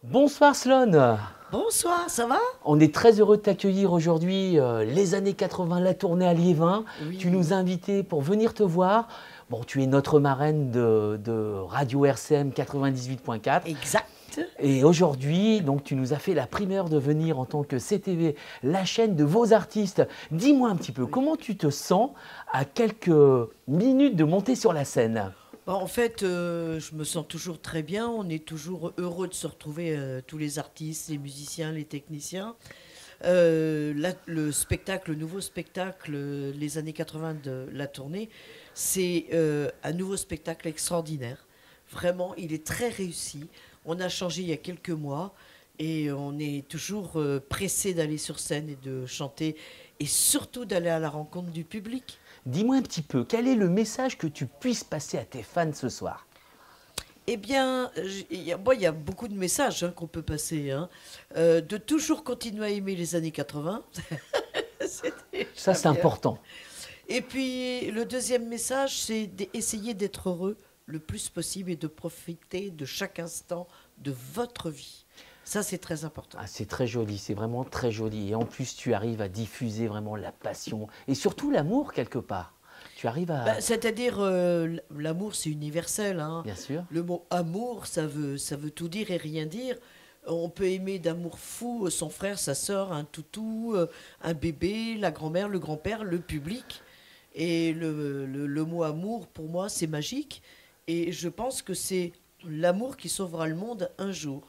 Bonsoir Sloan. Bonsoir, ça va? On est très heureux de t'accueillir aujourd'hui, les années 80, la tournée à Liévin. Oui. Tu nous as invités pour venir te voir. Bon, tu es notre marraine de Radio RCM 98.4. Exact. Et aujourd'hui, donc, tu nous as fait la primeur de venir en tant que CTV, la chaîne de vos artistes. Dis-moi un petit peu, comment tu te sens à quelques minutes de monter sur la scène? En fait, je me sens toujours très bien. On est toujours heureux de se retrouver, tous les artistes, les musiciens, les techniciens. Le spectacle, le nouveau spectacle, les années 80 de la tournée, c'est un nouveau spectacle extraordinaire. Vraiment, il est très réussi. On a changé il y a quelques mois et on est toujours pressé d'aller sur scène et de chanter et surtout d'aller à la rencontre du public. Dis-moi un petit peu, quel est le message que tu puisses passer à tes fans ce soir? Eh bien, il y a beaucoup de messages qu'on peut passer, hein. De toujours continuer à aimer les années 80. C'est Ça, déjà c'est bien. important. Et puis, le deuxième message, c'est d'essayer d'être heureux le plus possible et de profiter de chaque instant de votre vie. Ça, c'est très important. Ah, c'est très joli, c'est vraiment très joli. Et en plus, tu arrives à diffuser vraiment la passion et surtout l'amour quelque part. Tu arrives à... C'est-à-dire, l'amour, c'est universel, hein. Bien sûr. Le mot amour, ça veut tout dire et rien dire. On peut aimer d'amour fou son frère, sa sœur, un toutou, un bébé, la grand-mère, le grand-père, le public. Et le mot amour, pour moi, c'est magique. Et je pense que c'est l'amour qui sauvera le monde un jour.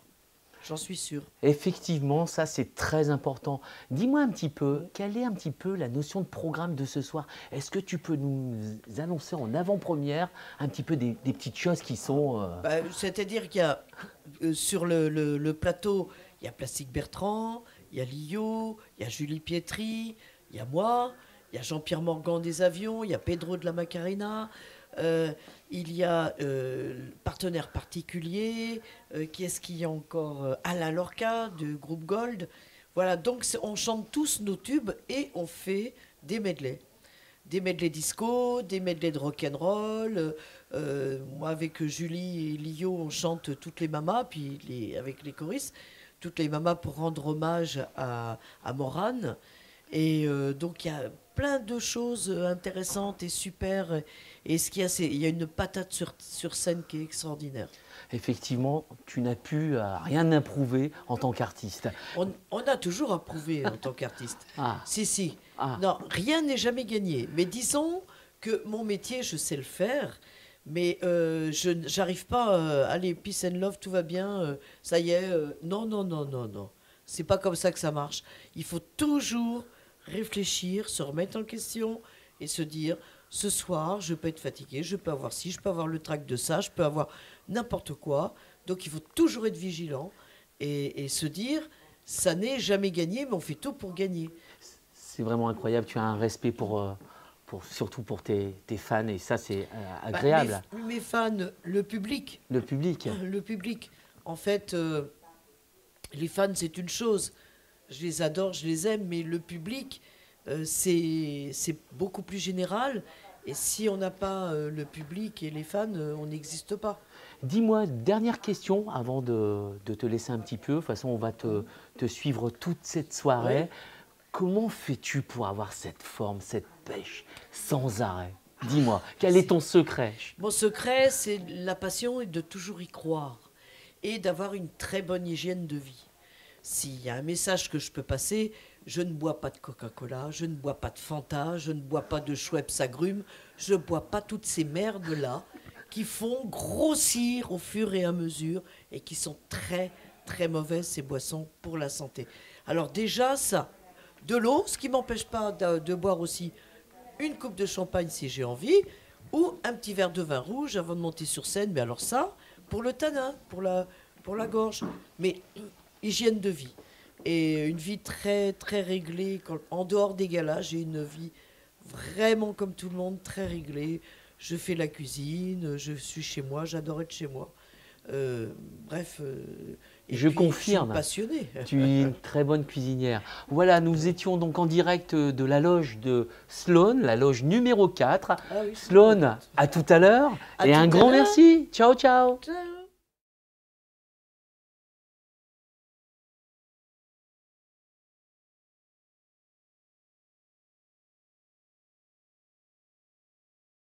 J'en suis sûre. Effectivement, ça c'est très important. Dis-moi un petit peu, quelle est un petit peu la notion de programme de ce soir? Est-ce que tu peux nous annoncer en avant-première un petit peu des petites choses qui sont... C'est-à-dire qu'il y a sur le plateau, il y a Plastique Bertrand, il y a Lio, il y a Julie Pietri, il y a moi, il y a Jean-Pierre Morgan des Avions, il y a Pedro de la Macarena, euh, il y a Partenaire Particulier, qui est-ce qu'il y a encore Alain Lorca de Groupe Gold. Voilà, donc on chante tous nos tubes et on fait des medleys. Des medleys disco, des medleys de rock'n'roll. Moi, avec Julie et Lio, on chante toutes les mamas, puis avec les choristes, toutes les mamas pour rendre hommage à Morane. Et donc, il y a plein de choses intéressantes et super. Et ce qu'il y a, c'est il y a une patate sur scène qui est extraordinaire. Effectivement, tu n'as pu rien improuver en tant qu'artiste. On a toujours approuvé en tant qu'artiste. Ah, Si, si. ah, Non, rien n'est jamais gagné. Mais disons que mon métier, je sais le faire. Mais je j'arrive pas. Allez, peace and love, tout va bien. Ça y est. Non, non, non, non, non. C'est pas comme ça que ça marche. Il faut toujours réfléchir, se remettre en question et se dire ce soir, je peux être fatigué, je peux avoir ci, je peux avoir le trac de ça, je peux avoir n'importe quoi. Donc il faut toujours être vigilant et se dire ça n'est jamais gagné, mais on fait tout pour gagner. c'est vraiment incroyable. Tu as un respect surtout pour tes fans et ça c'est Bah, agréable. mes fans, le public, Le public. le public. En fait, les fans, c'est une chose. Je les adore, je les aime, mais le public, c'est beaucoup plus général. Et si on n'a pas le public et les fans, on n'existe pas. Dis-moi, dernière question avant de te laisser un petit peu. De toute façon, on va te suivre toute cette soirée. Ouais. Comment fais-tu pour avoir cette forme, cette pêche sans arrêt? Dis-moi, quel est ton secret? Mon secret, c'est la passion et de toujours y croire. Et d'avoir une très bonne hygiène de vie. S'il y a un message que je peux passer, je ne bois pas de Coca-Cola, je ne bois pas de Fanta, je ne bois pas de Schweppes agrumes, je ne bois pas toutes ces merdes-là qui font grossir au fur et à mesure et qui sont très, très mauvaises, ces boissons, pour la santé. Alors déjà, ça, de l'eau, ce qui ne m'empêche pas de boire aussi une coupe de champagne si j'ai envie, ou un petit verre de vin rouge avant de monter sur scène, mais alors ça, pour le tanin, pour la gorge. Mais hygiène de vie. Et une vie très, très réglée. En dehors des galas, j'ai une vie vraiment comme tout le monde, très réglée. Je fais la cuisine, je suis chez moi, j'adore être chez moi. Euh, bref, et Je puis je suis confirme. passionnée. Tu es une très bonne cuisinière. Voilà, nous étions donc en direct de la loge de Sloan, la loge numéro 4. Ah oui, Sloan, à tout à l'heure À et tout un à grand l'heure. merci. Ciao, ciao. Ciao.